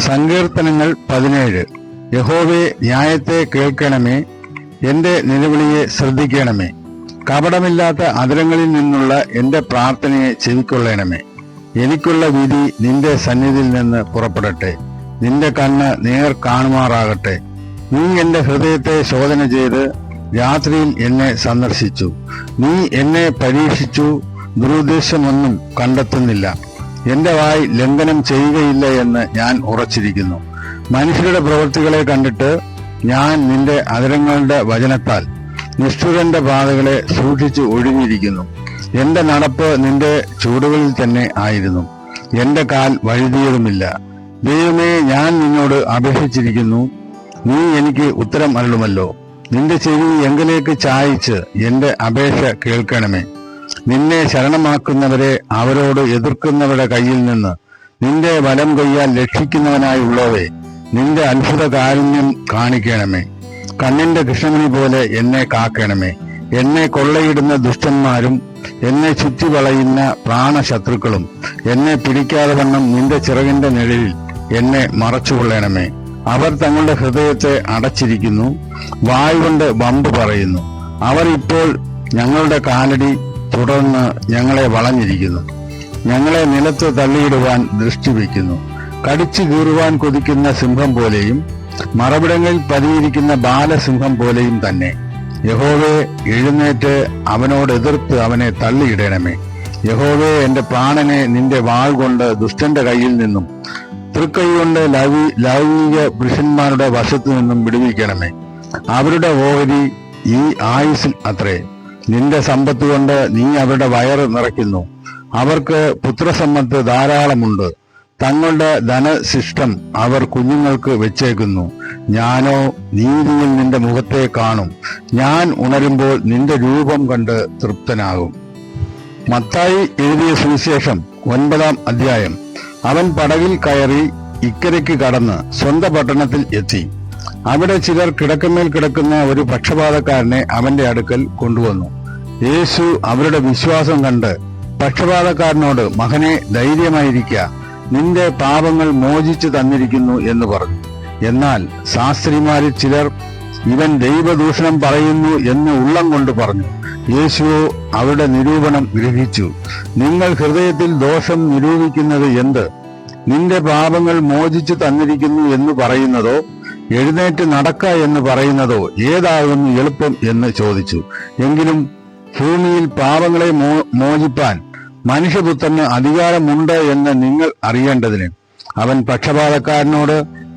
സങ്കീർത്തനങ്ങൾ 17. യഹോവേ, ന്യായത്തെ കേൾക്കണമേ, എന്റെ നിലവിളിയെ ശ്രദ്ധിക്കണമേ. കപടമില്ലാത്ത അധരങ്ങളിൽ നിന്നുള്ള എന്റെ പ്രാർത്ഥനയെ ചെവിക്കൊള്ളണമേ. എനിക്കുള്ള വിധി നിന്റെ സന്നിധിയിൽ നിന്ന് പുറപ്പെടട്ടെ. നിന്റെ കണ്ണ് നേർ കാണുമാറാകട്ടെ. നീ എന്റെ ഹൃദയത്തെ ശോധന ചെയ്ത് രാത്രിയിൽ എന്നെ സന്ദർശിച്ചു. നീ എന്നെ പരീക്ഷിച്ചു, ദുരുദ്ദേശമൊന്നും കണ്ടെത്തുന്നില്ല. എന്റെ വായ് ലംഘനം ചെയ്യുകയില്ല എന്ന് ഞാൻ ഉറച്ചിരിക്കുന്നു. മനുഷ്യരുടെ പ്രവൃത്തികളെ കണ്ടിട്ട് ഞാൻ നിന്റെ അധരങ്ങളുടെ വചനത്താൽ നിഷ്ഠുരന്റെ പാതകളെ സൂക്ഷിച്ചു ഒഴിഞ്ഞിരിക്കുന്നു. എന്റെ നടപ്പ് നിന്റെ ചൂടുകളിൽ തന്നെ ആയിരുന്നു. എന്റെ കാൽ വഴുതിയതുമില്ല. ദൈവമേ, ഞാൻ നിന്നോട് അപേക്ഷിച്ചിരിക്കുന്നു. നീ എനിക്ക് ഉത്തരം അരുളുമല്ലോ. നിന്റെ ചെവി എങ്കിലേക്ക് ചായച്ച് എന്റെ അപേക്ഷ കേൾക്കണമേ. നിന്നെ ശരണമാക്കുന്നവരെ അവരോട് എതിർക്കുന്നവരുടെ കയ്യിൽ നിന്ന് നിന്റെ വലം കയ്യാൽ രക്ഷിക്കുന്നവനായുള്ളവേ, നിന്റെ അത്ഭുത കാരുണ്യം കാണിക്കണമേ. കണ്ണിന്റെ കൃഷ്ണമണി പോലെ എന്നെ കാക്കണമേ. എന്നെ കൊള്ളയിടുന്ന ദുഷ്ടന്മാരും എന്നെ ചുറ്റി വളയുന്ന പ്രാണശത്രുക്കളും എന്നെ പിടിക്കാതെ വണ്ണം നിന്റെ ചിറകിന്റെ നിഴലിൽ എന്നെ മറച്ചുകൊള്ളണമേ. അവർ തങ്ങളുടെ ഹൃദയത്തെ അടച്ചിരിക്കുന്നു, വായുകൊണ്ട് വമ്പ് പറയുന്നു. അവർ ഇപ്പോൾ ഞങ്ങളുടെ കാലടി തുടർന്ന് ഞങ്ങളെ വളഞ്ഞിരിക്കുന്നു. ഞങ്ങളെ നിലത്ത് തള്ളിയിടുവാൻ ദൃഷ്ടി വയ്ക്കുന്നു. കടിച്ചു കീറുവാൻ കൊതിക്കുന്ന സിംഹം പോലെയും മറവിടങ്ങളിൽ പതിയിരിക്കുന്ന ബാലസിംഹം പോലെയും തന്നെ. യഹോവേ, എഴുന്നേറ്റ് അവനോട് എതിർത്ത് അവനെ തള്ളിയിടണമേ. യഹോവേ, എന്റെ പ്രാണനെ നിന്റെ വാൾ കൊണ്ട് ദുഷ്ടന്റെ കയ്യിൽ നിന്നും തൃക്കൈ കൊണ്ട് ലൗകിക പുരുഷന്മാരുടെ വശത്തു നിന്നും വിടുവിക്കണമേ. അവരുടെ ഓഹരി ഈ ആയുസ്സിൽ അത്രേ. നിന്റെ സമ്പത്ത് കൊണ്ട് നീ അവരുടെ വയറ് നിറയ്ക്കുന്നു. അവർക്ക് പുത്രസമ്പത്ത് ധാരാളമുണ്ട്. തങ്ങളുടെ ധനശിഷ്ടം അവർ കുഞ്ഞുങ്ങൾക്ക് വെച്ചേക്കുന്നു. ഞാനോ നീതിയിൽ നിന്റെ മുഖത്തെ കാണും. ഞാൻ ഉണരുമ്പോൾ നിന്റെ രൂപം കണ്ട് തൃപ്തനാകും. മത്തായി എഴുതിയ സുവിശേഷം 9-ാം അധ്യായം. അവൻ പടകിൽ കയറി ഇക്കരയ്ക്ക് കടന്ന് സ്വന്തം പട്ടണത്തിൽ എത്തി. അവിടെ ചിലർ കിടക്കമേൽ കിടക്കുന്ന ഒരു പക്ഷപാതക്കാരനെ അവന്റെ അടുക്കൽ കൊണ്ടുവന്നു. യേശു അവരുടെ വിശ്വാസം കണ്ട് പക്ഷപാതക്കാരനോട്, മകനെ, ധൈര്യമായിരിക്കുക, നിന്റെ പാപങ്ങൾ മോചിച്ചു തന്നിരിക്കുന്നു എന്ന് പറഞ്ഞു. എന്നാൽ ശാസ്ത്രിമാരിൽ ചിലർ, ഇവൻ ദൈവദൂഷണം പറയുന്നു എന്ന് ഉള്ളം കൊണ്ട് പറഞ്ഞു. യേശുവോ അവരുടെ നിരൂപണം ഗ്രഹിച്ചു. നിങ്ങൾ ഹൃദയത്തിൽ ദോഷം നിരൂപിക്കുന്നത് എന്ത്? നിന്റെ പാപങ്ങൾ മോചിച്ചു തന്നിരിക്കുന്നു എന്ന് പറയുന്നതോ എഴുന്നേറ്റ് നടക്ക എന്ന് പറയുന്നതോ ഏതാകുന്നു എളുപ്പം എന്ന് ചോദിച്ചു. എങ്കിലും ഭൂമിയിൽ പാപങ്ങളെ മോചിപ്പാൻ മനുഷ്യപുത്രന് അധികാരമുണ്ട് എന്ന് നിങ്ങൾ അറിയേണ്ടതിന് അവൻ പക്ഷപാതക്കാരനോട്,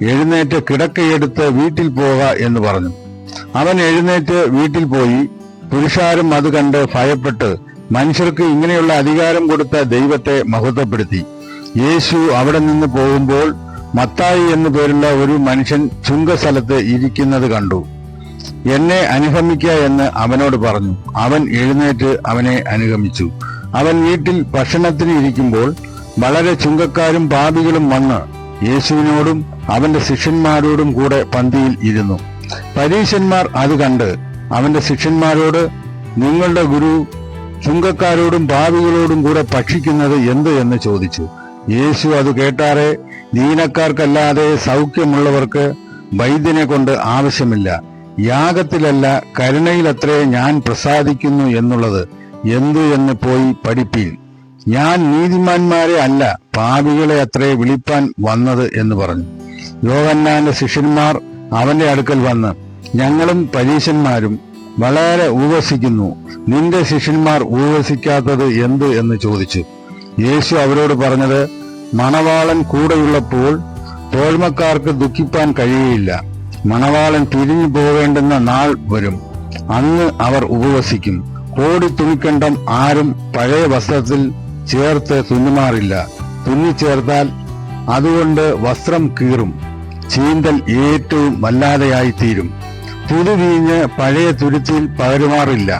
എഴുന്നേറ്റ് കിടക്കയെടുത്ത് വീട്ടിൽ പോക എന്ന് പറഞ്ഞു. അവൻ എഴുന്നേറ്റ് വീട്ടിൽ പോയി. പുരുഷാരം അത് കണ്ട് ഭയപ്പെട്ട് മനുഷ്യർക്ക് ഇങ്ങനെയുള്ള അധികാരം കൊടുത്ത ദൈവത്തെ മഹത്വപ്പെടുത്തി. യേശു അവിടെ നിന്ന് പോകുമ്പോൾ മത്തായി എന്നു പേരുള്ള ഒരു മനുഷ്യൻ ചുങ്കസ്ഥലത്ത് ഇരിക്കുന്നത് കണ്ടു. എന്നെ അനുഗമിക്ക എന്ന് അവനോട് പറഞ്ഞു. അവൻ എഴുന്നേറ്റ് അവനെ അനുഗമിച്ചു. അവൻ വീട്ടിൽ ഭക്ഷണത്തിന് ഇരിക്കുമ്പോൾ വളരെ ചുങ്കക്കാരും പാപികളും വന്ന് യേശുവിനോടും അവന്റെ ശിഷ്യന്മാരോടും കൂടെ പന്തിയിൽ ഇരുന്നു. പരീശന്മാർ അത് കണ്ട് അവന്റെ ശിഷ്യന്മാരോട്, നിങ്ങളുടെ ഗുരു ചുങ്കക്കാരോടും പാപികളോടും കൂടെ ഭക്ഷിക്കുന്നത് എന്ത് എന്ന് ചോദിച്ചു. യേശു അത് കേട്ടാറെ, ദീനക്കാർക്കല്ലാതെ സൗഖ്യമുള്ളവർക്ക് വൈദ്യനെ കൊണ്ട് ആവശ്യമില്ല. യാഗത്തിലല്ല കരുണയിലത്രേ ഞാൻ പ്രസാദിക്കുന്നു എന്നുള്ളത് എന്തു എന്ന് പോയി പഠിപ്പീൻ. ഞാൻ നീതിമാന്മാരെ അല്ല പാപികളെ അത്രേ വിളിപ്പാൻ വന്നത് എന്ന് പറഞ്ഞു. യോഹന്നാന്റെ ശിഷ്യന്മാർ അവന്റെ അടുക്കൽ വന്ന്, ഞങ്ങളും പരീശന്മാരും വളരെ ഉപവസിക്കുന്നു, നിന്റെ ശിഷ്യന്മാർ ഉപവസിക്കാത്തത് എന്ത് എന്ന് ചോദിച്ചു. യേശു അവരോട് പറഞ്ഞത്, മണവാളൻ കൂടെയുള്ളപ്പോൾ തോഴ്മക്കാർക്ക് ദുഃഖിപ്പാൻ കഴിയുകയില്ല. മണവാളൻ പിരിഞ്ഞു പോകേണ്ടുന്ന നാൾ വരും, അന്ന് അവർ ഉപവസിക്കും. കോടി തുണിക്കണ്ടം ആരും പഴയ വസ്ത്രത്തിൽ ചേർത്ത് തുന്നുമാറില്ല. തുന്നിച്ചേർത്താൽ അതുകൊണ്ട് വസ്ത്രം കീറും, ചീന്തൽ ഏറ്റവും വല്ലാതെയായിത്തീരും. പുതുവീഞ്ഞ് പഴയ തുരുത്തിയിൽ പകരുമാറില്ല.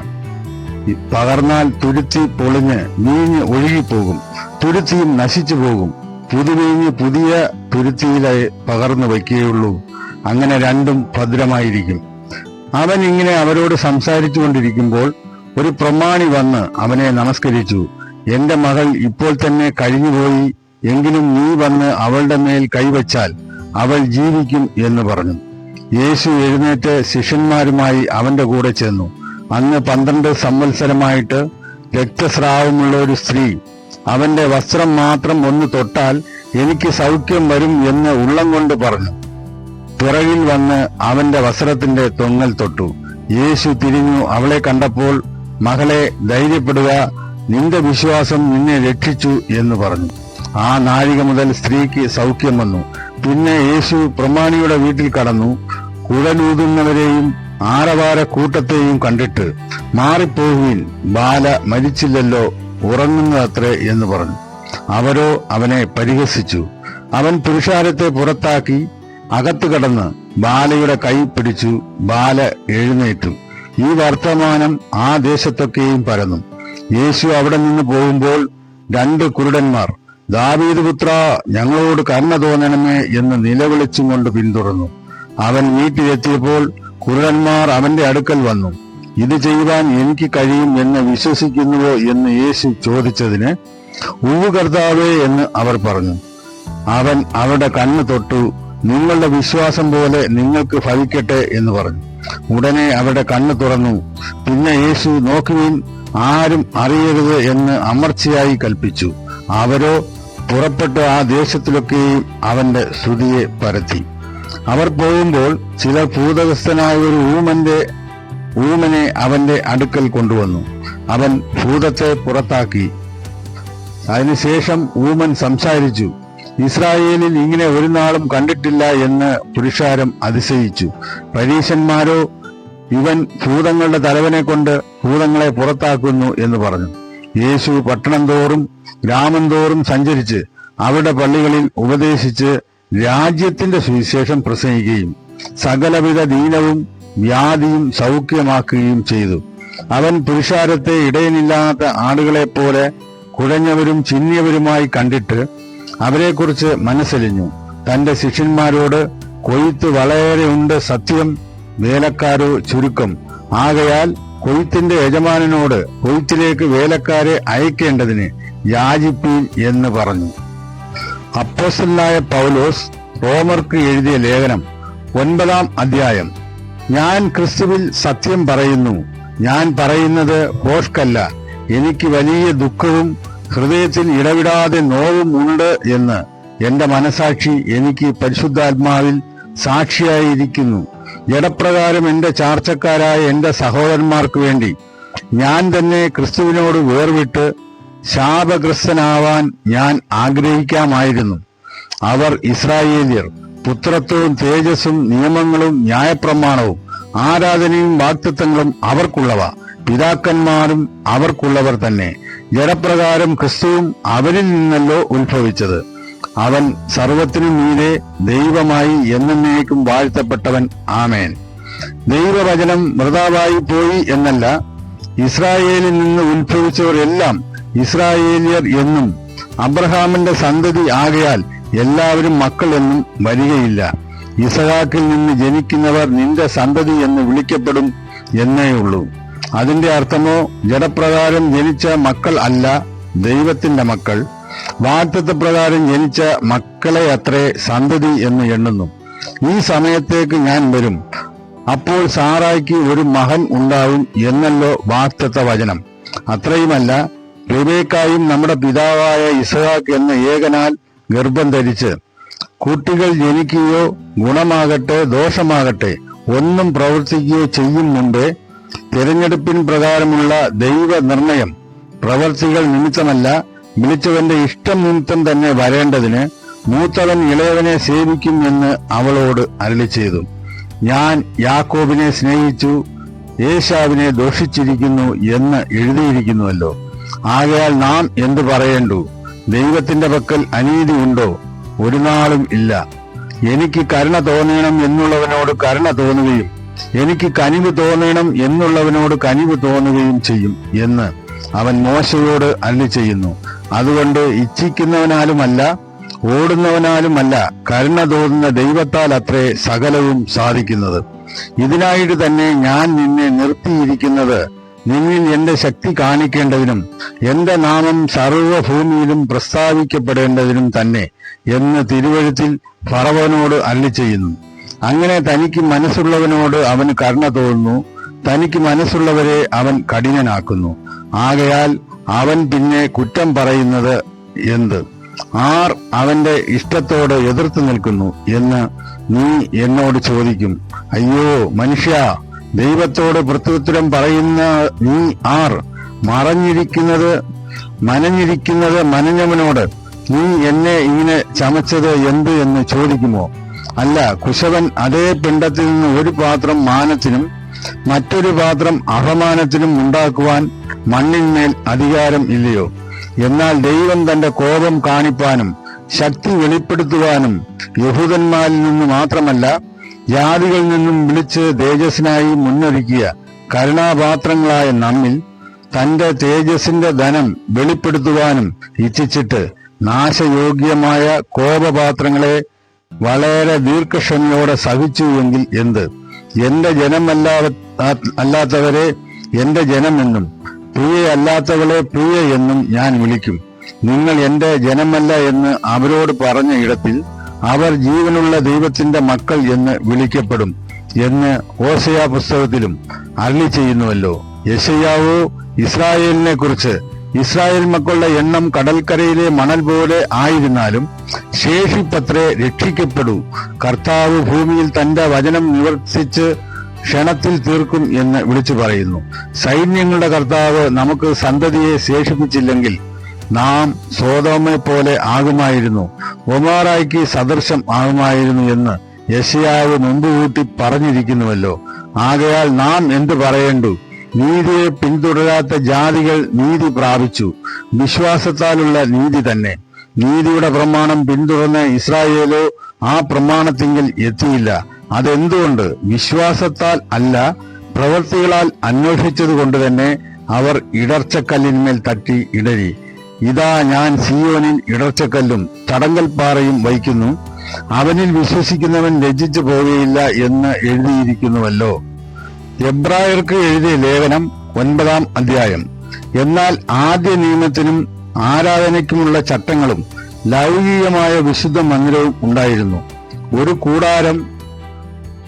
പകർന്നാൽ തുരുത്തി പൊളിഞ്ഞ് വീഞ്ഞ് ഒഴുകിപ്പോകും, തുരുത്തിയും നശിച്ചു പോകും. പുതുവീഞ്ഞ് പുതിയ തുരുത്തിയിലായി പകർന്നു വയ്ക്കുകയുള്ളൂ. അങ്ങനെ രണ്ടും ഭദ്രമായിരിക്കും. അവൻ ഇങ്ങനെ അവരോട് സംസാരിച്ചു കൊണ്ടിരിക്കുമ്പോൾ ഒരു പ്രമാണി വന്ന് അവനെ നമസ്കരിച്ചു. എന്റെ മകൾ ഇപ്പോൾ തന്നെ കഴിഞ്ഞുപോയി, എങ്കിലും നീ വന്ന് അവളുടെ മേൽ കൈവച്ചാൽ അവൾ ജീവിക്കും എന്ന് പറഞ്ഞു. യേശു എഴുന്നേറ്റ് ശിഷ്യന്മാരുമായി അവന്റെ കൂടെ ചെന്നു. അന്ന് 12 സംവത്സരമായിട്ട് രക്തസ്രാവമുള്ള ഒരു സ്ത്രീ അവന്റെ വസ്ത്രം മാത്രം ഒന്ന് തൊട്ടാൽ എനിക്ക് സൗഖ്യം വരും എന്ന് ഉള്ളം കൊണ്ട് പറഞ്ഞു. പിറകിൽ വന്ന് അവന്റെ വസ്ത്രത്തിന്റെ തൊങ്ങൽ തൊട്ടു. യേശു തിരിഞ്ഞു അവളെ കണ്ടപ്പോൾ, മകളെ, ധൈര്യപ്പെടുക, നിന്റെ വിശ്വാസം നിന്നെ രക്ഷിച്ചു എന്ന് പറഞ്ഞു. ആ നാഴിക മുതൽ സ്ത്രീക്ക് സൗഖ്യം വന്നു. പിന്നെ യേശു പ്രമാണിയുടെ വീട്ടിൽ കടന്നു. കുഴലൂതുന്നവരെയും ആരവാര കൂട്ടത്തെയും കണ്ടിട്ട്, മാറിപ്പോകുവിൻ, ബാല മരിച്ചില്ലല്ലോ, ഉറങ്ങുന്നതത്രേ എന്ന് പറഞ്ഞു. അവരോ അവനെ പരിഹസിച്ചു. അവൻ പുരുഷാരത്തെ പുറത്താക്കി അകത്തു കടന്ന് ബാലയുടെ കൈ പിടിച്ചു. ബാല എഴുന്നേറ്റു. ഈ വർത്തമാനം ആ ദേശത്തൊക്കെയും പരന്നു. യേശു അവിടെ നിന്ന് പോകുമ്പോൾ 2 കുരുടന്മാർ, ദാവീദ് പുത്ര, ഞങ്ങളോട് കരുണ തോന്നണമേ എന്ന് നിലവിളിച്ചും കൊണ്ട് പിന്തുടർന്നു. അവൻ വീട്ടിലെത്തിയപ്പോൾ കുരുടന്മാർ അവന്റെ അടുക്കൽ വന്നു. ഇത് ചെയ്യുവാൻ എനിക്ക് കഴിയും എന്ന് വിശ്വസിക്കുന്നുവോ എന്ന് യേശു ചോദിച്ചതിന്, ഉവ്വ് കർത്താവേ എന്ന് അവർ പറഞ്ഞു. അവൻ അവരുടെ കണ്ണ് തൊട്ടു. നിങ്ങളുടെ വിശ്വാസം പോലെ നിങ്ങൾക്ക് ഭവിക്കട്ടെ എന്ന് പറഞ്ഞു. ഉടനെ അവരുടെ കണ്ണ് തുറന്നു. പിന്നെ യേശു, നോക്കുവിൻ, ആരും അറിയരുത് എന്ന് അമർച്ചയായി കൽപ്പിച്ചു. അവരോ പുറപ്പെട്ട് ആ ദേശത്തിലൊക്കെയും അവന്റെ സ്തുതിയെ പരത്തി. അവർ പോകുമ്പോൾ ചിലർ ഭൂതഗ്രസ്തനായ ഒരു ഊമനെ അവന്റെ അടുക്കൽ കൊണ്ടുവന്നു. അവൻ ഭൂതത്തെ പുറത്താക്കി. അതിനുശേഷം ഊമൻ സംസാരിച്ചു. ഇസ്രായേലിൽ ഇങ്ങനെ ഒരു നാളും കണ്ടിട്ടില്ല എന്ന് പുരുഷാരം അതിശയിച്ചു. പരീശന്മാരോ, ഇവൻ ഭൂതങ്ങളുടെ തലവനെ കൊണ്ട് ഭൂതങ്ങളെ പുറത്താക്കുന്നു എന്ന് പറഞ്ഞു. യേശു പട്ടണം തോറും ഗ്രാമം തോറും സഞ്ചരിച്ച് അവരുടെ പള്ളികളിൽ ഉപദേശിച്ച് രാജ്യത്തിന്റെ സുവിശേഷം പ്രസംഗിക്കുകയും സകലവിധ ദീനവും വ്യാധിയും സൗഖ്യമാക്കുകയും ചെയ്തു. അവൻ പുരുഷാരത്തെ ഇടയനില്ലാത്ത ആടുകളെപ്പോലെ കുഴഞ്ഞവരും ചിന്നിയവരുമായി കണ്ടിട്ട് അവരെക്കുറിച്ച് മനസ്സലിഞ്ഞു. തന്റെ ശിഷ്യന്മാരോട്, കൊയ്ത്ത് വളരെ ഉണ്ട്, സത്യം, വേലക്കാരോ ചുരുക്കം. ആകയാൽ കൊയ്ത്തിന്റെ യജമാനനോട് കൊയ്ത്തിലേക്ക് വേലക്കാരെ അയക്കേണ്ടതിന് യാചിപ്പീൻ എന്ന് പറഞ്ഞു. അപ്പോസ്തലനായ പൗലോസ് റോമർക്ക് എഴുതിയ ലേഖനം 9-ാം അധ്യായം. ഞാൻ ക്രിസ്തുവിൽ സത്യം പറയുന്നു. ഞാൻ പറയുന്നത് ഭോഷ്കല്ല. എനിക്ക് വലിയ ദുഃഖവും ഹൃദയത്തിൽ ഇടവിടാതെ നോവും ഉണ്ട് എന്ന് എന്റെ മനസാക്ഷി എനിക്ക് പരിശുദ്ധാത്മാവിൽ സാക്ഷിയായിരിക്കുന്നു. ജഡപ്രകാരം എന്റെ ചാർച്ചക്കാരായ എന്റെ സഹോദരന്മാർക്ക് വേണ്ടി ഞാൻ തന്നെ ക്രിസ്തുവിനോട് വേർവിട്ട് ശാപഗ്രസ്തനാവാൻ ഞാൻ ആഗ്രഹിക്കാമായിരുന്നു. അവർ ഇസ്രായേല്യർ. പുത്രത്വവും തേജസ്സും നിയമങ്ങളും ന്യായപ്രമാണവും ആരാധനയും വാഗ്ദത്തങ്ങളും അവർക്കുള്ളവ, പിതാക്കന്മാരും അവർക്കുള്ളവർ തന്നെ. ജഡപ്രകാരം ക്രിസ്തുവും അവരിൽ നിന്നല്ലോ ഉത്ഭവിച്ചത്. അവൻ സർവത്തിനും മീതെ ദൈവമായി എന്നേക്കും വാഴ്ത്തപ്പെട്ടവൻ. ആമേൻ. ദൈവവചനം വൃഥാവായി പോയി എന്നല്ല, ഇസ്രായേലിൽ നിന്ന് ഉത്ഭവിച്ചവർ എല്ലാം ഇസ്രായേലിയർ എന്നും അബ്രഹാമിന്റെ സന്തതി ആകയാൽ എല്ലാവരും മക്കൾ എന്നും വരികയില്ല. ഇസഹാക്കിൽ നിന്ന് ജനിക്കുന്നവർ നിന്റെ സന്തതി എന്ന് വിളിക്കപ്പെടും എന്നേയുള്ളൂ. അതിന്റെ അർത്ഥമോ, ജഡപ്രകാരം ജനിച്ച മക്കൾ അല്ല, ദൈവത്തിന്റെ മക്കൾ. വാഗ്ദത്തപ്രകാരം ജനിച്ച മക്കളെ അത്രേ സന്തതി എന്ന് എണ്ണുന്നു. ഈ സമയത്തേക്ക് ഞാൻ വരും, അപ്പോൾ സാറായ്ക്ക് ഒരു മകൻ ഉണ്ടാവും എന്നല്ലോ വാഗ്ദത്ത വചനം. അത്രയുമല്ല, റിബേക്കായും നമ്മുടെ പിതാവായ ഇസഹാക്ക് എന്ന ഏകനാൽ ഗർഭം ധരിച്ച് കുട്ടികൾ ജനിക്കുകയോ ഗുണമാകട്ടെ ദോഷമാകട്ടെ ഒന്നും പ്രവർത്തിക്കുകയോ ചെയ്യും മുമ്പേ തിരഞ്ഞെടുപ്പിൻ പ്രകാരമുള്ള ദൈവ നിർണയം പ്രവർത്തികൾ നിമിത്തമല്ല, വിളിച്ചവന്റെ ഇഷ്ടം നിമിത്തം തന്നെ വരേണ്ടതിന് മൂത്തവൻ ഇളയവനെ സേവിക്കും എന്ന് അവളോട് അരുളി ചെയ്തു. ഞാൻ യാക്കോബിനെ സ്നേഹിച്ചു, ഏശാവിനെ ദോഷിച്ചിരിക്കുന്നു എന്ന് എഴുതിയിരിക്കുന്നുവല്ലോ. ആകയാൽ നാം എന്തു പറയേണ്ടു? ദൈവത്തിന്റെ പക്കൽ അനീതി ഉണ്ടോ? ഒരു നാളും ഇല്ല. എനിക്ക് കരുണ തോന്നണം എന്നുള്ളവനോട് കരുണ തോന്നുകയും എനിക്ക് കനിവ് തോന്നണം എന്നുള്ളവനോട് കനിവ് തോന്നുകയും ചെയ്യും എന്ന് അവൻ മോശയോട് അരുളി ചെയ്യുന്നു. അതുകൊണ്ട് ഇച്ഛിക്കുന്നവനാലുമല്ല ഓടുന്നവനാലുമല്ല, കരുണ തോന്നുന്ന ദൈവത്താൽ അത്രേ സകലവും സാധിക്കുന്നത്. ഇതിനായിട്ട് തന്നെ ഞാൻ നിന്നെ നിർത്തിയിരിക്കുന്നത് നിന്നിൽ എന്റെ ശക്തി കാണിക്കേണ്ടതിനും എന്റെ നാമം സർവ്വഭൂമിയിലും പ്രസ്താവിക്കപ്പെടേണ്ടതിനും തന്നെ എന്ന് തിരുവഴുത്തിൽ ഫറവോനോട് അരുളിച്ചെയ്യുന്നു. അങ്ങനെ തനിക്ക് മനസ്സുള്ളവനോട് അവന് കരുണ തോന്നുന്നു, തനിക്ക് മനസ്സുള്ളവരെ അവൻ കഠിനനാക്കുന്നു. ആകയാൽ അവൻ പിന്നെ കുറ്റം പറയുന്നത് എന്ത്? ആർ അവന്റെ ഇഷ്ടത്തോട് എതിർത്ത് നിൽക്കുന്നു എന്ന് നീ എന്നോട് ചോദിക്കും. അയ്യോ മനുഷ്യ, ദൈവത്തോട് പ്രത്യുത്തരം പറയുന്ന നീ ആർ? മനഞ്ഞിരിക്കുന്നത് മനഞ്ഞവനോട് നീ എന്നെ ഇങ്ങനെ ചമച്ചത് എന്ത് എന്ന് ചോദിക്കുമോ? അല്ല, കുശവൻ അതേ പിണ്ടത്തിൽ നിന്ന് ഒരു പാത്രം മാനത്തിനും മറ്റൊരു പാത്രം അപമാനത്തിനും ഉണ്ടാക്കുവാൻ മണ്ണിന്മേൽ അധികാരം ഇല്ലയോ? എന്നാൽ ദൈവം തന്റെ കോപം കാണിപ്പാനും ശക്തി വെളിപ്പെടുത്തുവാനും യഹൂദന്മാരിൽ നിന്ന് മാത്രമല്ല ജാതികളിൽ നിന്നും വിളിച്ച് തേജസ്സിനായി മുന്നൊരുക്കിയ കരുണാപാത്രങ്ങളായ നമ്മിൽ തന്റെ തേജസ്സിന്റെ ധനം വെളിപ്പെടുത്തുവാനും ഇച്ഛിച്ചിട്ട് നാശയോഗ്യമായ കോപപാത്രങ്ങളെ വളരെ ദീർഘക്ഷമയോടെ സഹിച്ചു എങ്കിൽ എന്ത്? എന്റെ അല്ലാത്തവരെ എന്റെ ജനമെന്നും പ്രിയയല്ലാത്തവളെ പ്രിയ എന്നും ഞാൻ വിളിക്കും. നിങ്ങൾ എന്റെ ജനമല്ല എന്ന് അവരോട് പറഞ്ഞ ഇടത്തിൽ അവർ ജീവനുള്ള ദൈവത്തിന്റെ മക്കൾ എന്ന് വിളിക്കപ്പെടും എന്ന് ഓശയ പുസ്തകത്തിലും അരുളി ചെയ്യുന്നുവല്ലോ. യെശയ്യാവോ ഇസ്രായേലിനെ കുറിച്ച്, ഇസ്രായേൽ മക്കളുടെ എണ്ണം കടൽക്കരയിലെ മണൽ പോലെ ആയിരുന്നാലും ശേഷിപ്പത്രേ രക്ഷിക്കപ്പെടൂ. കർത്താവ് ഭൂമിയിൽ തന്റെ വചനം നിവർത്തിച്ച് ക്ഷണത്തിൽ തീർക്കും എന്ന് വിളിച്ചു പറയുന്നു. സൈന്യങ്ങളുടെ കർത്താവ് നമുക്ക് സന്തതിയെ ശേഷിപ്പിച്ചില്ലെങ്കിൽ നാം സോദോമെ പോലെ ആകുമായിരുന്നു, ഒമാറായ്ക്ക് സദൃശം ആകുമായിരുന്നു എന്ന് യെശയ്യാവ് മുമ്പുകൂട്ടി പറഞ്ഞിരിക്കുന്നുവല്ലോ. ആകയാൽ നാം എന്തു പറയേണ്ടു? നീതിയെ പിന്തുടരാത്ത ജാതികൾ നീതി പ്രാപിച്ചു, വിശ്വാസത്താലുള്ള നീതി തന്നെ. നീതിയുടെ പ്രമാണം പിന്തുടർന്ന ഇസ്രായേലോ ആ പ്രമാണത്തിങ്കിൽ എത്തിയില്ല. അതെന്തുകൊണ്ട്? വിശ്വാസത്താൽ അല്ല, പ്രവൃത്തികളാൽ അന്വേഷിച്ചതുകൊണ്ട് തന്നെ അവർ ഇടർച്ചക്കല്ലിന്മേൽ തട്ടി ഇടറി. ഇതാ ഞാൻ സിയോനിൽ ഇടർച്ചക്കല്ലും തടങ്കൽപ്പാറയും വയ്ക്കുന്നു, അവനിൽ വിശ്വസിക്കുന്നവൻ ലജ്ജിച്ചു പോവുകയില്ല എന്ന് എഴുതിയിരിക്കുന്നുവല്ലോ. എബ്രായർക്ക് എഴുതിയ ലേഖനം 9-ാം അധ്യായം. എന്നാൽ ആദ്യ നിയമത്തിനും ആരാധനയ്ക്കുമുള്ള ചട്ടങ്ങളും ലൗകികമായ വിശുദ്ധ മന്ദിരവും ഉണ്ടായിരുന്നു. ഒരു കൂടാരം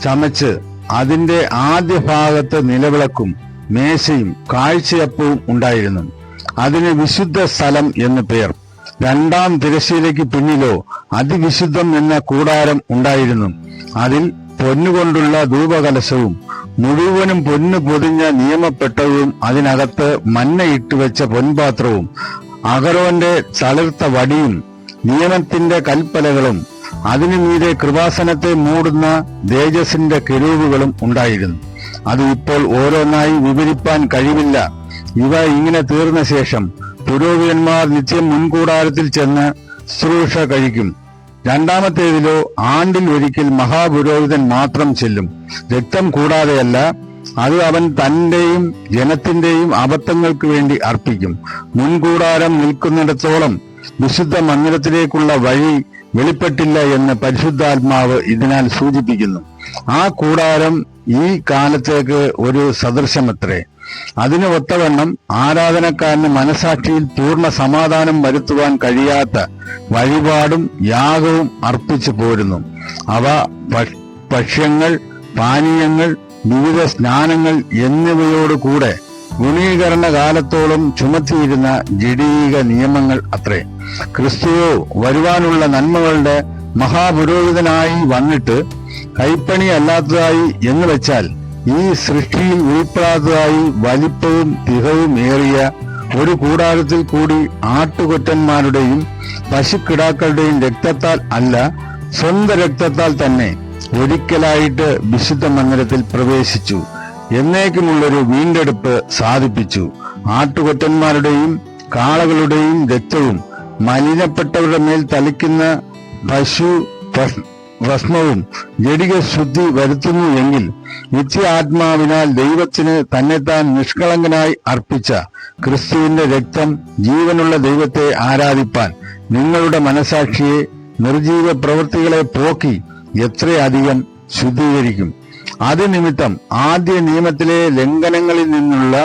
ചമച്ച് അതിന്റെ ആദ്യ ഭാഗത്ത് നിലവിളക്കും മേശയും കാഴ്ചയപ്പവും ഉണ്ടായിരുന്നു. അതിന് വിശുദ്ധ സ്ഥലം എന്ന് പേർ. രണ്ടാം തിരശ്ശീലയ്ക്ക് പിന്നിലോ അതിവിശുദ്ധം എന്ന കൂടാരം ഉണ്ടായിരുന്നു. അതിൽ പൊന്നുകൊണ്ടുള്ള ധൂപകലശവും മുഴുവനും പൊന്നു പൊതിഞ്ഞ നിയമപ്പെട്ടവും അതിനകത്ത് മന്ന ഇട്ടുവെച്ച പൊൻപാത്രവും അഹരോന്റെ തളിർത്ത വടിയും നിയമത്തിന്റെ കൽപ്പലകളും അതിനു മീതെ കൃപാസനത്തെ മൂടുന്ന തേജസ്സിന്റെ കെരൂബുകളും ഉണ്ടായിരുന്നു. അത് ഇപ്പോൾ ഓരോന്നായി വിവരിപ്പാൻ കഴിവില്ല. ഇവ ഇങ്ങനെ തീർന്ന ശേഷം പുരോഹിതന്മാർ നിത്യം മുൻകൂടാരത്തിൽ ചെന്ന് ശുശ്രൂഷ കഴിക്കും. രണ്ടാമത്തേതിലോ ആണ്ടിൽ ഒരിക്കൽ മഹാപുരോഹിതൻ മാത്രം ചെല്ലും, രക്തം കൂടാതെയല്ല. അത് അവൻ തന്റെയും ജനത്തിന്റെയും അബദ്ധങ്ങൾക്ക് വേണ്ടി അർപ്പിക്കും. മുൻകൂടാരം നിൽക്കുന്നിടത്തോളം വിശുദ്ധ മന്ദിരത്തിലേക്കുള്ള വഴി വെളിപ്പെട്ടില്ല എന്ന് പരിശുദ്ധാത്മാവ് ഇതിനാൽ സൂചിപ്പിക്കുന്നു. ആ കൂടാരം ഈ കാലത്തേക്ക് ഒരു സദൃശമത്രേ. അതിന് ഒത്തവണ്ണം ആരാധനക്കാരന് മനസാക്ഷിയിൽ പൂർണ്ണ സമാധാനം വരുത്തുവാൻ കഴിയാത്ത വഴിപാടും യാഗവും അർപ്പിച്ചു പോരുന്നു. അവ ഭക്ഷ്യങ്ങൾ, പാനീയങ്ങൾ, വിവിധ സ്നാനങ്ങൾ എന്നിവയോടുകൂടെ ഗുണീകരണ കാലത്തോളം ചുമത്തിയിരുന്ന ജഡീക നിയമങ്ങൾ അത്രേ. ക്രിസ്തുവോ വരുവാനുള്ള നന്മകളുടെ മഹാപുരോഹിതനായി വന്നിട്ട് കൈപ്പണി അല്ലാത്തതായി എന്ന് വെച്ചാൽ ഈ സൃഷ്ടിയിൽ ഉൾപ്പെടാത്തതായി വലിപ്പവും തികവും ഏറിയ ഒരു കൂടാരത്തിൽ കൂടി ആട്ടുകൊറ്റന്മാരുടെയും പശുക്കിടാക്കളുടെയും രക്തത്താൽ അല്ല, സ്വന്തം രക്തത്താൽ തന്നെ ഒരിക്കലായിട്ട് വിശുദ്ധ മന്ദിരത്തിൽ പ്രവേശിച്ചു. എന്നേക്കുമുള്ളൊരു വീണ്ടെടുപ്പ് സാധിപ്പിച്ചു. ആട്ടുകൊറ്റന്മാരുടെയും കാളകളുടെയും രക്തവും മലിനപ്പെട്ടവരുടെ മേൽ തളിക്കുന്ന പശു ഭസ്മവും ജഡിക ശുദ്ധി വരുത്തുന്നു എങ്കിൽ നിത്യ ആത്മാവിനാൽ ദൈവത്തിന് തന്നെത്താൻ നിഷ്കളങ്കനായി അർപ്പിച്ച ക്രിസ്തുവിന്റെ രക്തം ജീവനുള്ള ദൈവത്തെ ആരാധിപ്പാൻ നിങ്ങളുടെ മനസാക്ഷിയെ നിർജീവ പ്രവൃത്തികളെ പോക്കി എത്രയധികം ശുദ്ധീകരിക്കും. അത് നിമിത്തം ആദ്യ നിയമത്തിലെ ലംഘനങ്ങളിൽ നിന്നുള്ള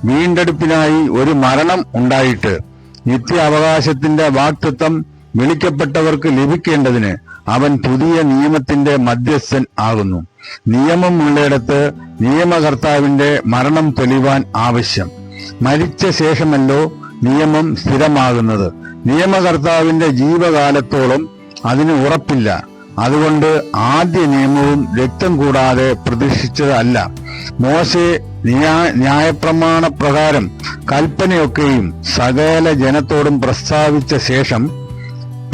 വീണ്ടെടുപ്പിനായി ഒരു മരണം ഉണ്ടായിട്ട് നിത്യ അവകാശത്തിന്റെ വാഗ്ദത്തം വിളിക്കപ്പെട്ടവർക്ക് ലഭിക്കേണ്ടതിന് അവൻ പുതിയ നിയമത്തിന്റെ മധ്യസ്ഥൻ ആകുന്നു. നിയമം ഉള്ളിടത്ത് നിയമകർത്താവിന്റെ മരണം തെളിവാൻ ആവശ്യം. മരിച്ച ശേഷമല്ലോ നിയമം സ്ഥിരമാകുന്നത്. നിയമകർത്താവിന്റെ ജീവകാലത്തോളം അതിന് ഉറപ്പില്ല. അതുകൊണ്ട് ആദ്യ നിയമവും രക്തം കൂടാതെ പ്രതിഷ്ഠിച്ചതല്ല. മോശെ ന്യായപ്രമാണ പ്രകാരം കൽപ്പനയൊക്കെയും സകല ജനത്തോടും പ്രസ്താവിച്ച ശേഷം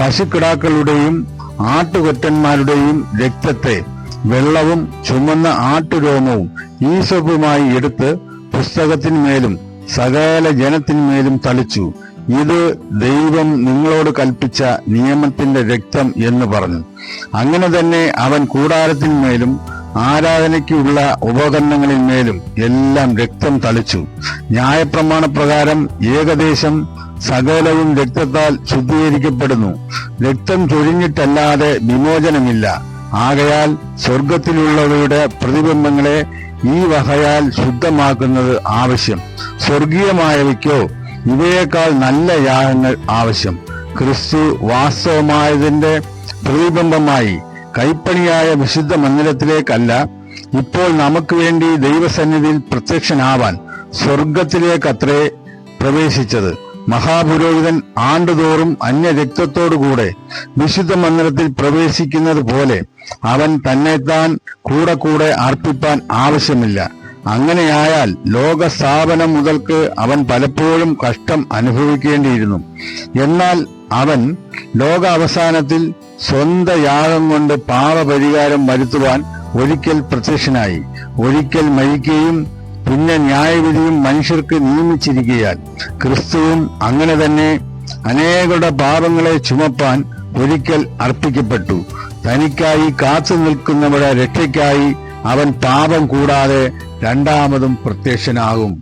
പശുക്കിടാക്കളുടെയും ആട്ടുകൊറ്റന്മാരുടെയും രക്തത്തെ വെള്ളവും ചുമന്ന ആട്ടുരോമവും ഈസോപ്പുമായി എടുത്ത് പുസ്തകത്തിന്മേലും സകല ജനത്തിന്മേലും തളിച്ചു. ഇത് ദൈവം നിങ്ങളോട് കൽപ്പിച്ച നിയമത്തിന്റെ രക്തം എന്ന് പറഞ്ഞു. അങ്ങനെ തന്നെ അവൻ കൂടാരത്തിന്മേലും ആരാധനയ്ക്കുള്ള ഉപകരണങ്ങളിന്മേലും എല്ലാം രക്തം തളിച്ചു. ന്യായപ്രമാണ പ്രകാരം ഏകദേശം സകലവും രക്തത്താൽ ശുദ്ധീകരിക്കപ്പെടുന്നു. രക്തം ചൊരിഞ്ഞിട്ടല്ലാതെ വിമോചനമില്ല. ആകയാൽ സ്വർഗത്തിലുള്ളവയുടെ പ്രതിബിംബങ്ങളെ ഈ വകയാൽ ശുദ്ധമാക്കുന്നത് ആവശ്യം. സ്വർഗീയമായവയ്ക്കോ ഇവയേക്കാൾ നല്ല യാഗങ്ങൾ ആവശ്യം. ക്രിസ്തു വാസ്തവമായതിന്റെ പ്രതിബിംബമായി കൈപ്പണിയായ വിശുദ്ധ മന്ദിരത്തിലേക്കല്ല, ഇപ്പോൾ നമുക്ക് വേണ്ടി ദൈവസന്നിധിയിൽ പ്രത്യക്ഷനാവാൻ സ്വർഗത്തിലേക്കത്രേ പ്രവേശിച്ചത്. മഹാപുരോഹിതൻ ആണ്ടുതോറും അന്യരക്തത്തോടുകൂടെ വിശുദ്ധ മന്ദിരത്തിൽ പ്രവേശിക്കുന്നത് പോലെ അവൻ തന്നെത്താൻ കൂടെ അർപ്പിപ്പാൻ ആവശ്യമില്ല. അങ്ങനെയായാൽ ലോകസ്ഥാപനം മുതൽക്ക് അവൻ പലപ്പോഴും കഷ്ടം അനുഭവിക്കേണ്ടിയിരുന്നു. എന്നാൽ അവൻ ലോക അവസാനത്തിൽ സ്വന്ത യാഗം കൊണ്ട് പാപപരിഹാരം വരുത്തുവാൻ ഒരിക്കൽ പ്രത്യക്ഷനായി. ഒരിക്കൽ മരിക്കുകയും പിന്നെ ന്യായവിധിയും മനുഷ്യർക്ക് നിയമിച്ചിരിക്കയാൽ ക്രിസ്തുവും അങ്ങനെ തന്നെ അനേകരുടെ പാപങ്ങളെ ചുമപ്പാൻ ഒരിക്കൽ അർപ്പിക്കപ്പെട്ടു. തനിക്കായി കാത്തു നിൽക്കുന്നവരുടെ രക്ഷയ്ക്കായി അവൻ പാപം കൂടാതെ രണ്ടാമതും പ്രത്യക്ഷനാകും.